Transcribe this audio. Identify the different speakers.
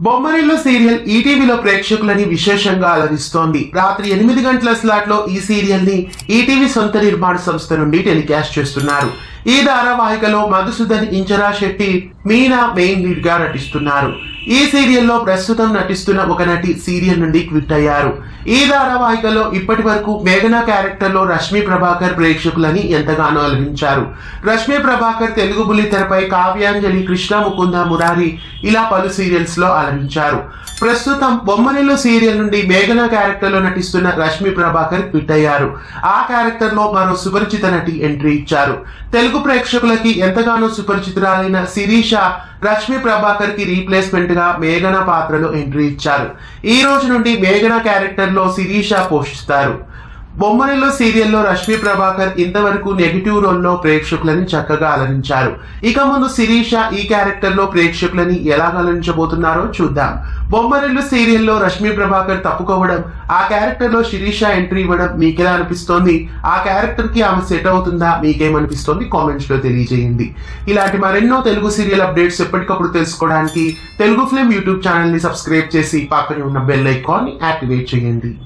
Speaker 1: Bommarillu serial ఈటీవీలో ప్రేక్షకులని విశేషంగా అలరిస్తోంది. రాత్రి 8 గంటల స్లాట్ లో ఈ సీరియల్ ని ఈటీవీ సొంత నిర్మాణ సంస్థ నుండి టెలికాస్ట్ చేస్తున్నారు. ఈ ధారావాహికలో మధుసూదన్, ఇంచరా శెట్టి, మీనా మెయిన్ లీడ్ గా నటిస్తున్నారు. ఈ సీరియల్లో ప్రస్తుతం నటిస్తున్న ఒక నటి సీరియల్ నుండి క్విట్ అయ్యారు. ఈ ధారావాహికలో ఇప్పటి వరకు మేఘనా క్యారెక్టర్ లో రష్మి ప్రభాకర్ ప్రేక్షకులని ఎంతగానో అలరించారు. రష్మి ప్రభాకర్ తెలుగు బుల్లితెరపై కావ్యాంజలి, కృష్ణ ముకుంద మురారి ఇలా పలు సీరియల్స్ లో అలరించారు. ప్రస్తుతం బొమ్మరిల్లు సీరియల్ నుండి మేఘనా క్యారెక్టర్ లో నటిస్తున్న రష్మి ప్రభాకర్ క్విట్ అయ్యారు. ఆ క్యారెక్టర్ లో మరో సుపరిచిత నటి ఎంట్రీ ఇచ్చారు. తెలుగు ప్రేక్షకులకి ఎంతగానో సుపరిచితురాలైన శిరీష రష్మి ప్రభాకర్ కి రీప్లేస్మెంట్ గా మేఘనా పాత్రలో ఎంట్రీ ఇచ్చారు. ఈ రోజు నుండి మేఘనా క్యారెక్టర్ లో శిరీష పోషిస్తారు. బొమ్మరిల్లు సీరియల్లో రష్మి ప్రభాకర్ ఇంతవరకు నెగిటివ్ రోల్లో ప్రేక్షకులని చక్కగా అలరించారు. ఇక ముందు శిరీష ఈ క్యారెక్టర్ లో ప్రేక్షకులని ఎలా అలరించబోతున్నారో చూద్దాం. బొమ్మరిల్లు సీరియల్లో రష్మి ప్రభాకర్ తప్పుకోవడం, ఆ క్యారెక్టర్ లో శిరీష ఎంట్రీ ఇవ్వడం మీకెలా అనిపిస్తోంది? ఆ క్యారెక్టర్ కి ఆమె సెట్ అవుతుందా? మీకేమనిపిస్తోంది? కామెంట్స్ లో తెలియజేయండి. ఇలాంటి మరెన్నో తెలుగు సీరియల్ అప్డేట్స్ ఎప్పటికప్పుడు తెలుసుకోవడానికి తెలుగు ఫిల్మ్ యూట్యూబ్ ఛానల్ ని సబ్స్క్రైబ్ చేసి పక్కనే ఉన్న బెల్ ఐకాన్ ని యాక్టివేట్ చేయండి.